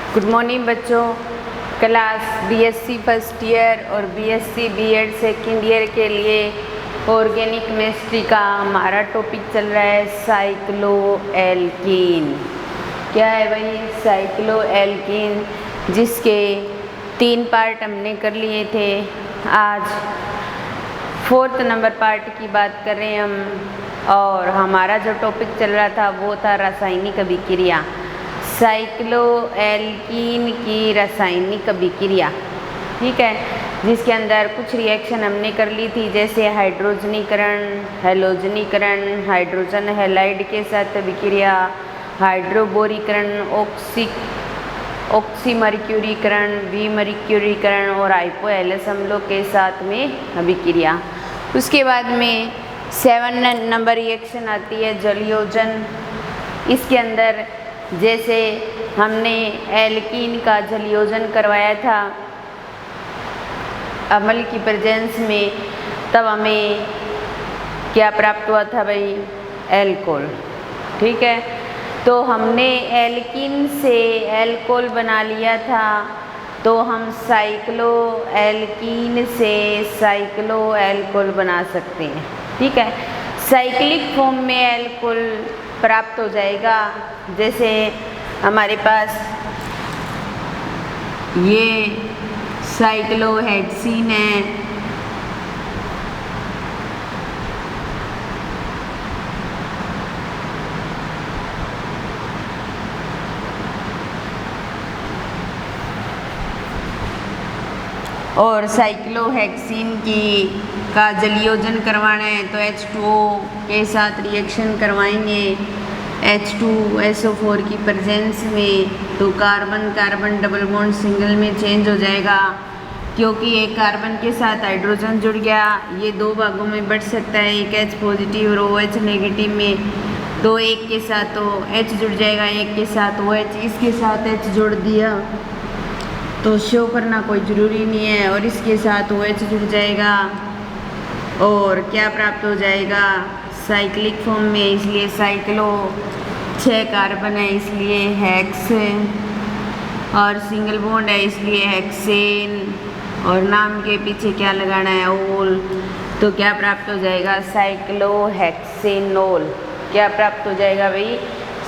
Good morning बच्चों। Class BSc first year और BSc BEd second year के लिए ऑर्गेनिक केमिस्ट्री का हमारा टॉपिक चल रहा है साइक्लो एल्कीन। क्या है भाई? साइक्लो एल्कीन, जिसके 3 पार्ट हमने कर लिए थे। आज 4th नंबर पार्ट की बात कर रहे हैं हम, और हमारा जो टॉपिक चल रहा था वो था रासायनिक अभिक्रिया। साइक्लो एल्कीन की रासायनिक अभिक्रिया, ठीक है, जिसके अंदर कुछ रिएक्शन हमने कर ली थी, जैसे हाइड्रोजनीकरण, हैलोजनीकरण, हाइड्रोजन हैलाइड के साथ अभिक्रिया, हाइड्रोबोरीकरण, ऑक्सीमर्क्यूरीकरण, विमर्क्यूरीकरण और हाइपोहेलस अम्लों के साथ में अभिक्रिया। उसके बाद में 7 नंबर रिएक्शन आती है जलयोजन। इसके अंदर जैसे हमने एल्कीन का जलयोजन करवाया था अम्ल की प्रेजेंस में, तब हमें क्या प्राप्त हुआ था भाई? एल्कोहल, ठीक है। तो हमने एल्कीन से एल्कोहल बना लिया था, तो हम साइक्लो एल्कीन से साइक्लो एल्कोहल बना सकते हैं, ठीक है। साइक्लिक फॉर्म में एल्कोहल प्राप्त हो जाएगा। जैसे हमारे पास ये साइक्लोहेक्सीन है, और साइक्लोहेक्सीन का जलयोजन करवाना है तो H2O के साथ रिएक्शन करवाएंगे H2SO4 की प्रेजेंस में, तो carbon carbon double bond single में चेंज हो जाएगा, क्योंकि एक कार्बन के साथ हाइड्रोजन जुड़ गया। ये 2 भागों में बढ़ सकता है, एक H पॉजिटिव और OH नेगेटिव में। तो एक के साथ तो H जुड़ जाएगा, एक के साथ OH, इसके साथ H जोड़ दिया तो शो करना कोई ज़रूरी नहीं है, और इसके साथ OH जुड़ जाएगा और क्या प्राप्त हो जाएगा? साइक्लिक फॉर्म में। इसलिए साइक्लो 6 कार्बन है इसलिए हेक्स, और सिंगल बॉन्ड है इसलिए हेक्सेन, और नाम के पीछे क्या लगाना है? ओल। तो क्या प्राप्त हो जाएगा? साइक्लोहेक्सेनोल। क्या प्राप्त हो जाएगा भाई?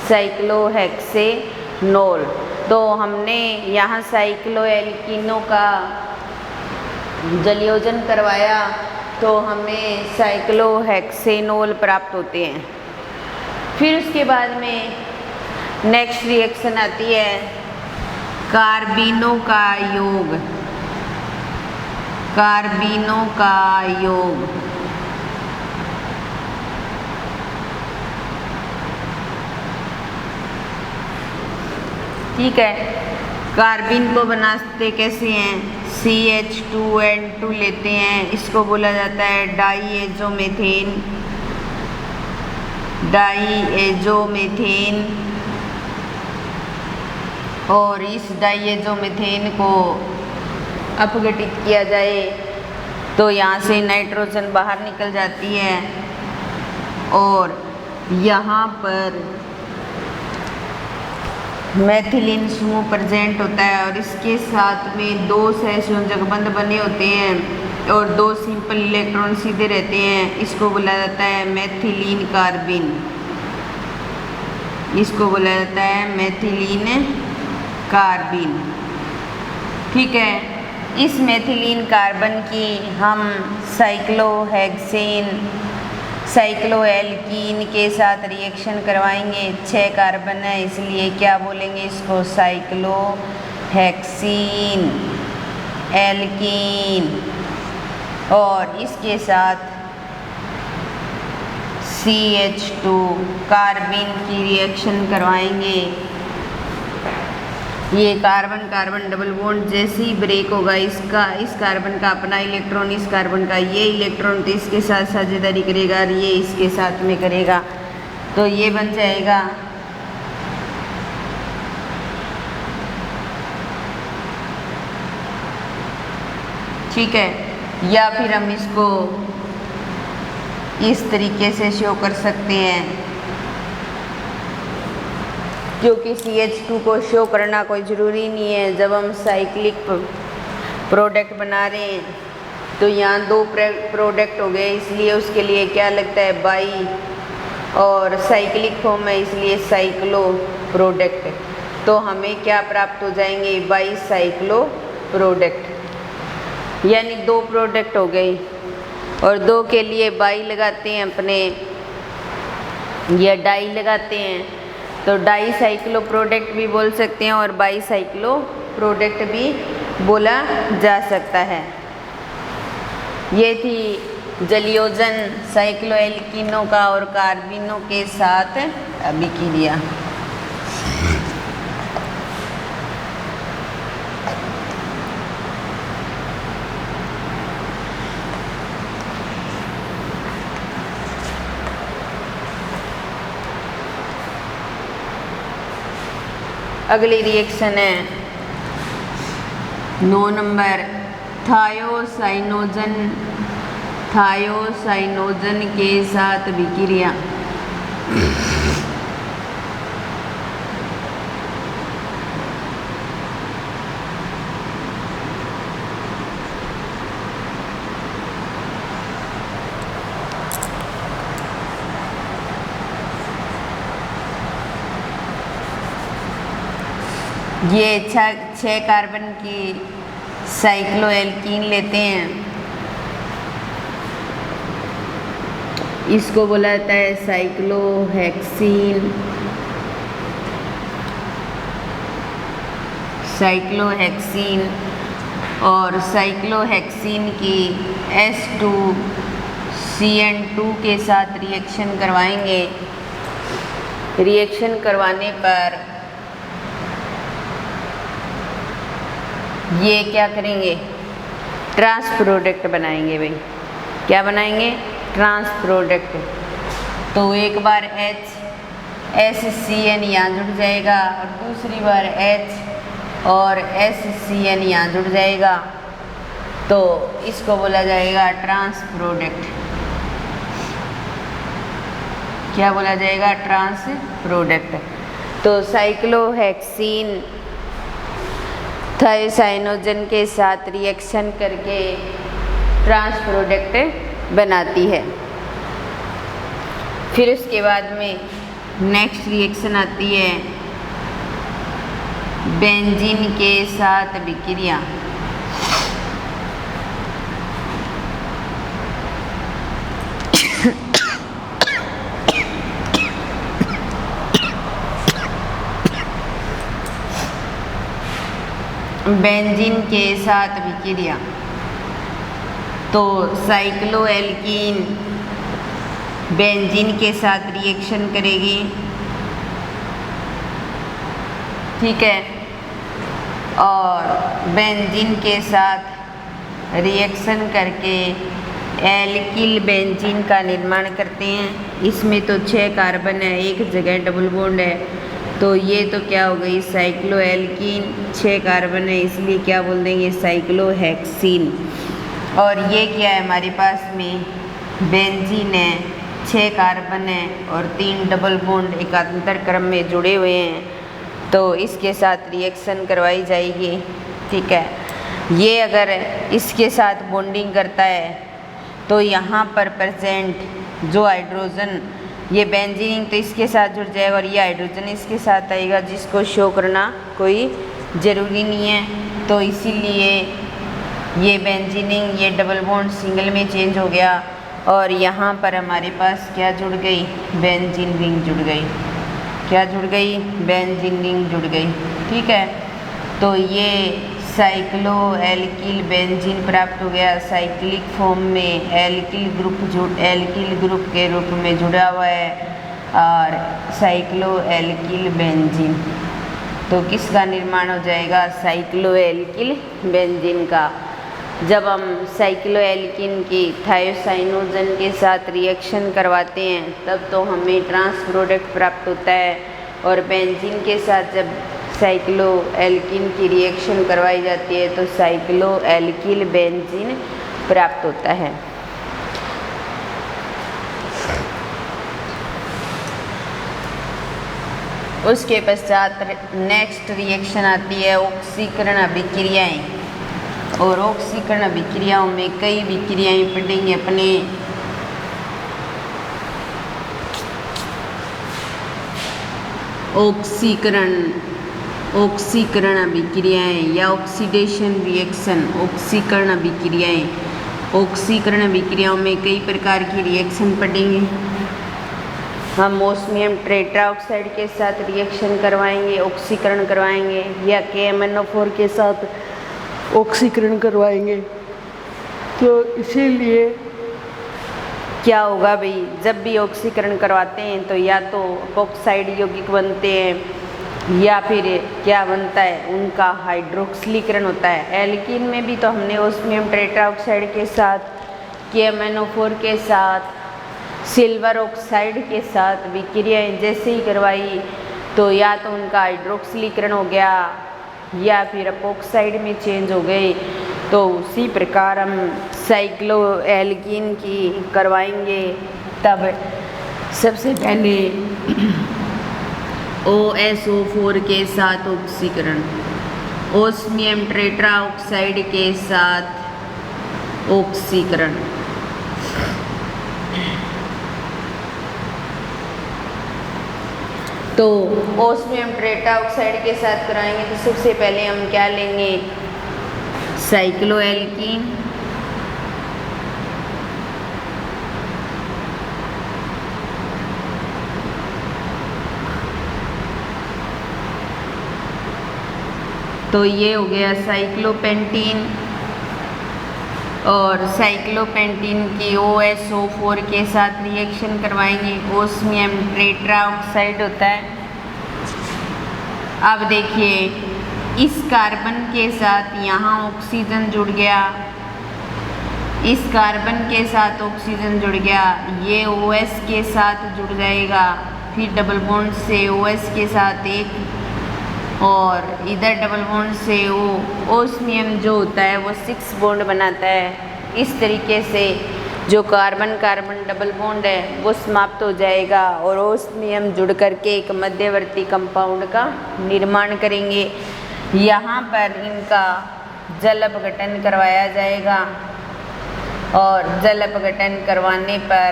साइक्लोहेक्सेनोल। तो हमने यहाँ साइक्लो एल्कीनों का जलयोजन करवाया तो हमें साइक्लोहेक्सेनोल प्राप्त होते हैं। फिर उसके बाद में नेक्स्ट रिएक्शन आती है कार्बिनों का योग। कार्बिनों का योग, ठीक है। कार्बिन को बनाते कैसे हैं? CH2N2 लेते हैं, इसको बोला जाता है डाईएजोमेथेन। डाईएजोमेथेन, और इस डाईएजोमेथेन को अपघटित किया जाए तो यहाँ से नाइट्रोजन बाहर निकल जाती है, और यहाँ पर मैथिलीन समूह प्रेजेंट होता है, और इसके साथ में 2 सहसंयोजक बंध बने होते हैं और 2 सिंपल इलेक्ट्रॉन सीधे रहते हैं। इसको बोला जाता है मैथिलीन कार्बिन। इसको बोला जाता है मैथिलीन कार्बिन, ठीक है। इस मैथिलीन कार्बन की हम साइक्लो एल्कीन के साथ रिएक्शन करवाएंगे। 6 कार्बन है इसलिए क्या बोलेंगे इसको? साइक्लो हेक्सीन एल्कीन, और इसके साथ CH2 कार्बिन की रिएक्शन करवाएंगे। ये कार्बन कार्बन डबल बॉन्ड जैसे ही ब्रेक होगा, इस कार्बन का अपना इलेक्ट्रॉन, इस कार्बन का ये इलेक्ट्रॉन तो इसके साथ साझेदारी करेगा, और ये इसके साथ में करेगा, तो ये बन जाएगा ठीक है। या फिर हम इसको इस तरीके से शो कर सकते हैं क्योंकि CH2 को शो करना कोई ज़रूरी नहीं है। जब हम साइक्लिक प्रोडक्ट बना रहे हैं तो यहाँ दो प्रोडक्ट हो गए, इसलिए उसके लिए क्या लगता है बाई, और साइक्लिक फॉर्म है इसलिए साइक्लो प्रोडक्ट। तो हमें क्या प्राप्त हो जाएंगे, बाई साइक्लो प्रोडक्ट, यानी दो प्रोडक्ट हो गई। और दो के लिए बाई लगाते हैं अपने, या डाई लगाते हैं, तो डाई साइक्लो प्रोडक्ट भी बोल सकते हैं और बाई साइक्लो प्रोडक्ट भी बोला जा सकता है। ये थी जलयोजन साइक्लोएल्कीनों का और कार्बिनों के साथ अभिक्रिया। अगली रिएक्शन है 9 नंबर, थायोसाइनोजन के साथ अभिक्रिया। ये 6 कार्बन की साइक्लोएल्कीन लेते हैं, इसको बोला जाता है साइक्लोहेक्सीन। और साइक्लोहेक्सीन की S2CN2 के साथ रिएक्शन करवाएंगे। रिएक्शन करवाने पर ये क्या करेंगे, ट्रांस प्रोडक्ट बनाएंगे। भाई क्या बनाएंगे, ट्रांस प्रोडक्ट। तो एक बार HCN यहाँ जुड़ जाएगा और दूसरी बार H और SCN यहाँ जुड़ जाएगा, तो इसको बोला जाएगा ट्रांस प्रोडक्ट। क्या बोला जाएगा, ट्रांस प्रोडक्ट। तो साइक्लोहेक्सीन थायोसाइनोजन के साथ रिएक्शन करके ट्रांस प्रोडक्ट बनाती है। फिर उसके बाद में नेक्स्ट रिएक्शन आती है बेंजीन के साथ अभिक्रिया। बेंजीन के साथ अभिक्रिया, तो साइक्लोएल्कीन बेंजीन के साथ रिएक्शन करेगी, ठीक है, और बेंजीन के साथ रिएक्शन करके एल्किल बेंजीन का निर्माण करते हैं। इसमें तो 6 कार्बन है, एक जगह डबल बॉन्ड है, तो ये तो क्या हो गई साइक्लोएल्कीन, 6 कार्बन है इसलिए क्या बोल देंगे साइक्लोहेक्सीन। और ये क्या है हमारे पास में बेंजीन है, 6 कार्बन है और 3 डबल बॉन्ड एकांतर क्रम में जुड़े हुए हैं, तो इसके साथ रिएक्शन करवाई जाएगी, ठीक है। ये अगर इसके साथ बॉन्डिंग करता है तो यहाँ पर प्रेजेंट जो हाइड्रोजन, ये बेंजीन तो इसके साथ जुड़ जाएगा और ये हाइड्रोजन इसके साथ आएगा, जिसको शो करना कोई ज़रूरी नहीं है। तो इसीलिए ये बेंजीनिंग, ये डबल बॉन्ड सिंगल में चेंज हो गया और यहाँ पर हमारे पास क्या जुड़ गई, बेंजीन रिंग जुड़ गई। क्या जुड़ गई, बेंजीन रिंग जुड़ गई, ठीक है। तो ये साइक्लोएल्किल बेंजीन प्राप्त हो गया, साइक्लिक फॉर्म में एल्किल ग्रुप के रूप में जुड़ा हुआ है, और साइक्लोएल्किल बेंजीन। तो किसका निर्माण हो जाएगा, साइक्लोएल्किल बेंजीन का। जब हम साइक्लोएल्किन की थायोसाइनोजन के साथ रिएक्शन करवाते हैं तब तो हमें ट्रांस प्रोडक्ट प्राप्त होता है, और बेंजीन के साथ जब साइक्लोएल्किन की रिएक्शन करवाई जाती है तो साइक्लोएल्किल बेंजीन प्राप्त होता है। उसके पश्चात नेक्स्ट रिएक्शन आती है ऑक्सीकरण अभिक्रियाएं, और ऑक्सीकरण अभिक्रियाओं में कई विक्रियाएं पढ़ेंगे अपने। ऑक्सीकरण अभिक्रियाएं या ऑक्सीडेशन रिएक्शन, ऑक्सीकरण अभिक्रियाएं। ऑक्सीकरण अभिक्रियाओं में कई प्रकार की रिएक्शन पढ़ेंगे। हम ओस्मियम टेट्राऑक्साइड के साथ रिएक्शन करवाएंगे, ऑक्सीकरण करवाएंगे, या KMnO4 के साथ ऑक्सीकरण करवाएंगे। तो इसीलिए क्या होगा भाई, जब भी ऑक्सीकरण करवाते हैं तो या तो ऑक्साइड यौगिक बनते हैं या फिर क्या बनता है, उनका हाइड्रोक्सिलीकरण होता है। एल्कीन में भी तो हमने ओस्मियम टेट्राऑक्साइड के साथ, KMnO4 के साथ, सिल्वर ऑक्साइड के साथ विक्रियाएं जैसे ही करवाई तो या तो उनका हाइड्रोक्सिलीकरण हो गया या फिर अपोक्साइड में चेंज हो गए। तो उसी प्रकार हम साइक्लोएल्कीन की करवाएंगे। तब सबसे पहले OSO4 के साथ ऑक्सीकरण, ओस्मियम टेट्राऑक्साइड के साथ ऑक्सीकरण। तो ओस्मियम टेट्राऑक्साइड के साथ कराएंगे तो सबसे पहले हम क्या लेंगे, साइक्लोएल्कीन, तो ये हो गया साइक्लोपेंटीन, और साइक्लोपेंटीन की OSO4 के साथ रिएक्शन करवाएंगे, ओस्मियम टेट्राऑक्साइड होता है। अब देखिए इस कार्बन के साथ यहाँ ऑक्सीजन जुड़ गया, इस कार्बन के साथ ऑक्सीजन जुड़ गया, ये OS के साथ जुड़ जाएगा, फिर डबल बॉन्ड से OS के साथ एक, और इधर डबल बॉन्ड से ओस्मियम जो होता है वो 6 बॉन्ड बनाता है। इस तरीके से जो कार्बन कार्बन डबल बॉन्ड है वो समाप्त हो जाएगा और ओस्मियम जुड़ करके एक मध्यवर्ती कंपाउंड का निर्माण करेंगे। यहाँ पर इनका जल अपघटन करवाया जाएगा, और जल अपघटन करवाने पर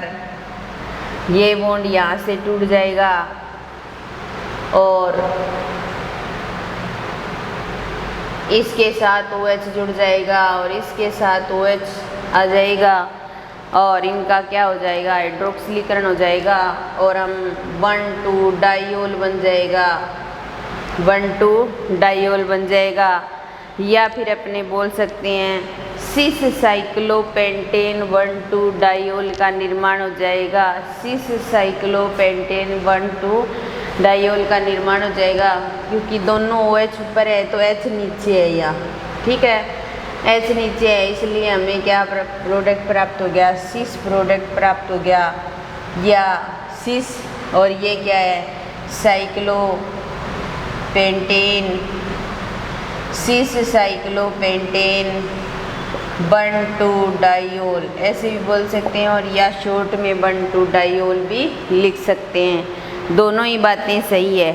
ये बॉन्ड यहाँ से टूट जाएगा और इसके साथ OH जुड़ जाएगा और इसके साथ OH आ जाएगा, और इनका क्या हो जाएगा, हाइड्रोक्सिलीकरण हो जाएगा, और हम 1,2 डाइयोल बन जाएगा, 1,2 डाइयोल बन जाएगा। या फिर अपने बोल सकते हैं सिस साइक्लोपेंटेन 1,2 डाइयोल का निर्माण हो जाएगा, सिस साइक्लोपेंटेन 1,2 डाइयोल का निर्माण हो जाएगा, क्योंकि दोनों OH ऊपर है तो H नीचे है यहाँ, ठीक है, H नीचे है, इसलिए हमें क्या प्रोडक्ट प्राप्त हो गया, सिस प्रोडक्ट प्राप्त हो गया, या सिस, और ये क्या है, साइक्लोपेंटेन, सिस साइक्लोपेंटेन 1,2 डाइयोल ऐसे भी बोल सकते हैं, और या शॉर्ट में 1,2 डाइयोल भी लिख सकते हैं, दोनों ही बातें सही है।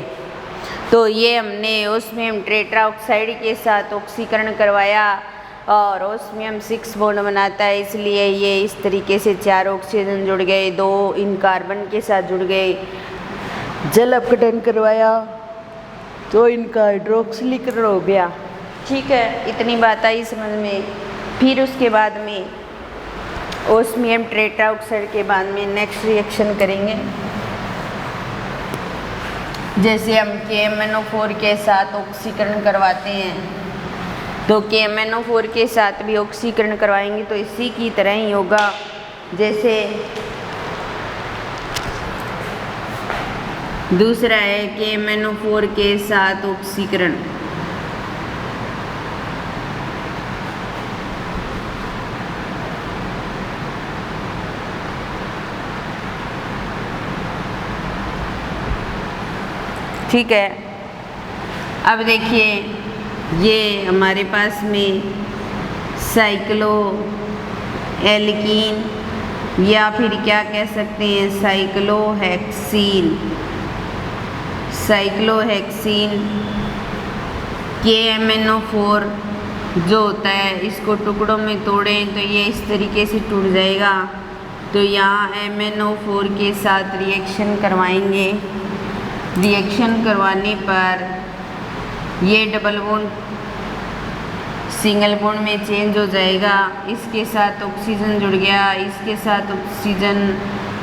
तो ये हमने ओस्मियम टेट्राऑक्साइड के साथ ऑक्सीकरण करवाया, और ओस्मियम 6 बॉन्ड बनाता है, इसलिए ये इस तरीके से 4 ऑक्सीजन जुड़ गए, 2 इन कार्बन के साथ जुड़ गए, जल अपघटन करवाया तो इनका हाइड्रोक्सिलीकरण हो गया, ठीक है, इतनी बात आई समझ में। फिर उसके बाद में ओस्मियम टेट्राऑक्साइड के बाद में नेक्स्ट रिएक्शन करेंगे, जैसे हम KMnO4 के साथ ऑक्सीकरण करवाते हैं, तो KMnO4 के साथ भी ऑक्सीकरण करवाएंगे तो इसी की तरह ही होगा। जैसे दूसरा है KMnO4 के साथ ऑक्सीकरण, ठीक है। अब देखिए ये हमारे पास में साइक्लोएल्कीन या फिर क्या कह सकते हैं साइक्लोहेक्सीन, साइक्लोहेक्सीन KMnO4 जो होता है, इसको टुकड़ों में तोड़ें तो ये इस तरीके से टूट जाएगा। तो यहाँ MnO4 के साथ रिएक्शन करवाएंगे। रिएक्शन करवाने पर ये डबल बॉन्ड सिंगल बॉन्ड में चेंज हो जाएगा। इसके साथ ऑक्सीजन जुड़ गया, इसके साथ ऑक्सीजन,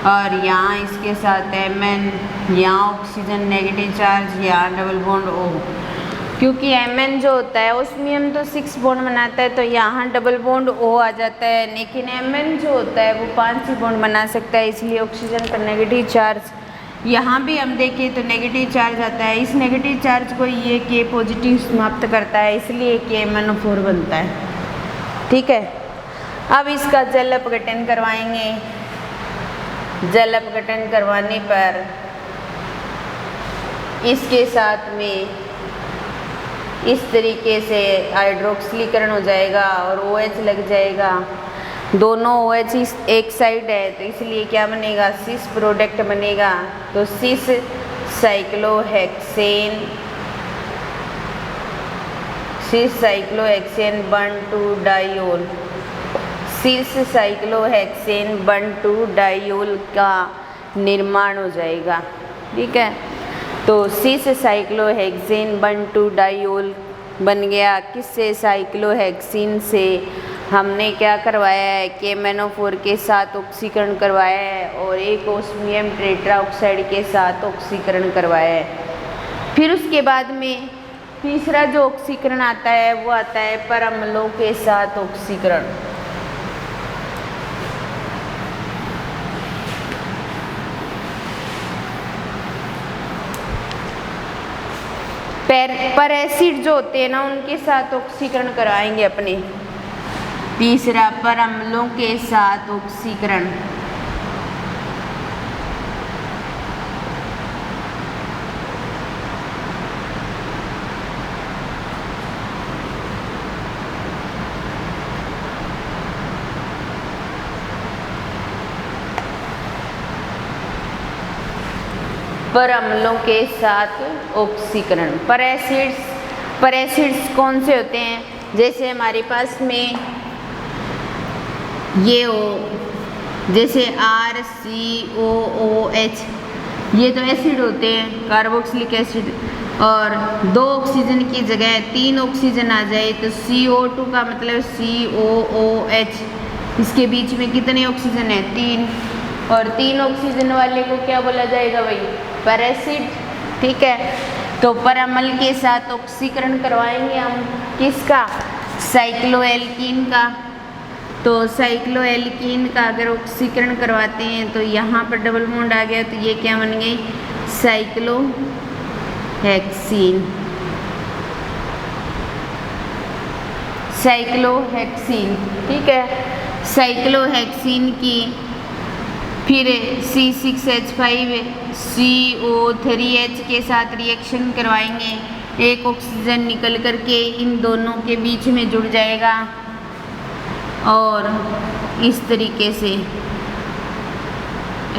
और यहाँ इसके साथ Mn, यहाँ ऑक्सीजन नेगेटिव चार्ज, यहाँ डबल बॉन्ड O। क्योंकि Mn जो होता है उसमें हम तो 6 बॉन्ड बनाता है, तो यहाँ डबल बॉन्ड O आ जाता है। लेकिन Mn जो होता है वो 5 ही बॉन्ड बना सकता है, इसलिए ऑक्सीजन पर नेगेटिव चार्ज। यहाँ भी हम देखें तो नेगेटिव चार्ज आता है, इस नेगेटिव चार्ज को ये K पॉजिटिव समाप्त करता है, इसलिए KMnO4 बनता है। ठीक है, अब इसका जल अपघटन करवाएंगे। जल अपघटन करवाने पर इसके साथ में इस तरीके से हाइड्रोक्सिलीकरण हो जाएगा और OH लग जाएगा। दोनों OH एक साइड है, तो इसलिए क्या बनेगा, सिस प्रोडक्ट बनेगा। तो cis cyclohexane bond to diol, cis cyclohexane bond to diol का निर्माण हो जाएगा। ठीक है, तो cis cyclohexane bond to diol बन गया। किससे, साइक्लोहेक्सीन से। हमने क्या करवाया है, KMnO4 के साथ ऑक्सीकरण करवाया है और एक ओस्मियम टेट्राऑक्साइड के साथ ऑक्सीकरण करवाया है। फिर उसके बाद में तीसरा जो ऑक्सीकरण आता है वो आता है परअम्लों के साथ ऑक्सीकरण। पर एसिड जो होते हैं ना, उनके साथ ऑक्सीकरण कराएंगे अपने। तीसरा, परअम्लों के साथ ऑक्सीकरण। परअम्लों के साथ ऑक्सीकरण। पर एसिड्स कौन से होते हैं, जैसे हमारे पास में ये हो, जैसे RCOOH, ये तो एसिड होते हैं, कार्बोक्सिलिक एसिड। और 2 ऑक्सीजन की जगह 3 ऑक्सीजन आ जाए तो CO2 का मतलब COOH। इसके बीच में कितने ऑक्सीजन है, 3। और 3 ऑक्सीजन वाले को क्या बोला जाएगा भाई, पर एसिड। ठीक है, तो परअम्ल के साथ ऑक्सीकरण करवाएंगे हम किसका, साइक्लोएल्कीन का। तो साइक्लोएल्कीन का अगर ऑक्सीकरण करवाते हैं तो यहाँ पर डबल बॉन्ड आ गया, तो ये क्या बन गई, साइक्लोहेक्सीन। साइक्लोहेक्सीन, ठीक है, साइक्लोहेक्सीन की फिर C6H5CO3H के साथ रिएक्शन करवाएंगे। एक ऑक्सीजन निकल करके इन दोनों के बीच में जुड़ जाएगा और इस तरीके से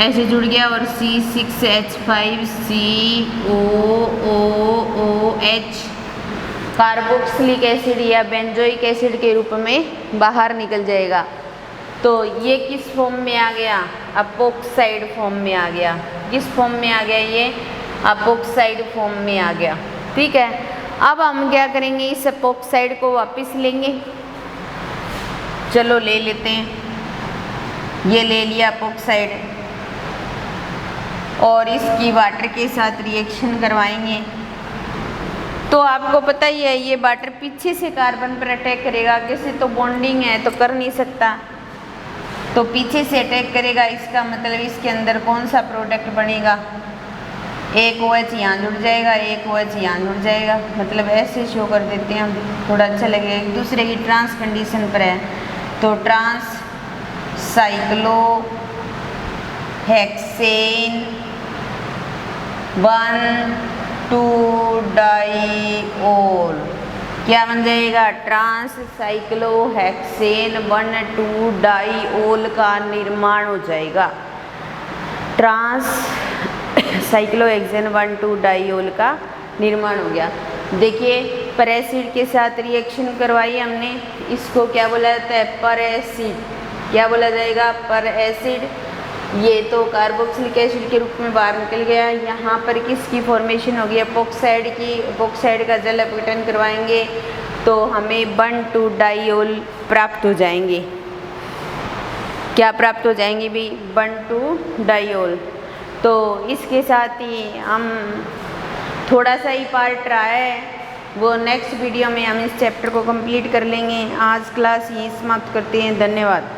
ऐसे जुड़ गया और C6H5COOH कार्बोक्सिलिक एसिड या बेंजोइक एसिड के रूप में बाहर निकल जाएगा। तो ये किस फॉर्म में आ गया, अपोक्साइड फॉर्म में आ गया। किस फॉर्म में आ गया, ये अपोक्साइड फॉर्म में आ गया। ठीक है, अब हम क्या करेंगे, इस अपोक्साइड को वापस लेंगे। चलो ले लेते हैं, ये ले लिया अपोक्साइड और इसकी वाटर के साथ रिएक्शन करवाएंगे। तो आपको पता ही है ये वाटर पीछे से कार्बन पर अटैक करेगा, किसी तो बॉन्डिंग है तो कर नहीं सकता, तो पीछे से अटैक करेगा। इसका मतलब इसके अंदर कौन सा प्रोडक्ट बनेगा, एक OH यहाँ जुड़ जाएगा, एक OH यहाँ जुड़ जाएगा। मतलब ऐसे शो कर देते हैं हम, थोड़ा अच्छा लगेगा। एक दूसरे की ट्रांस कंडीशन पर है, तो ट्रांस साइक्लोहेक्सेन 1,2-डाइओल क्या बन जाएगा, ट्रांस साइक्लोहेक्सेन 1,2-डाइओल का निर्माण हो जाएगा। ट्रांस साइक्लोहेक्सेन 1,2 डाइयोल का निर्माण हो गया। देखिए पर एसिड के साथ रिएक्शन करवाई हमने, इसको क्या बोला जाता है, पर एसिड। क्या बोला जाएगा, पर एसिड। ये तो कार्बोक्सिलिक एसिड के रूप में बाहर निकल गया। यहाँ पर किसकी फॉर्मेशन होगी, एपोक्साइड की। एपोक्साइड का जल अपघटन करवाएंगे तो हमें 1,2 डाइयोल प्राप्त हो जाएंगे। क्या प्राप्त हो जाएंगे भी, 1,2 डाइयोल। तो इसके साथ ही हम थोड़ा सा ही पार्ट रहा है, वो नेक्स्ट वीडियो में हम इस चैप्टर को कंप्लीट कर लेंगे। आज क्लास यही समाप्त करते हैं। धन्यवाद।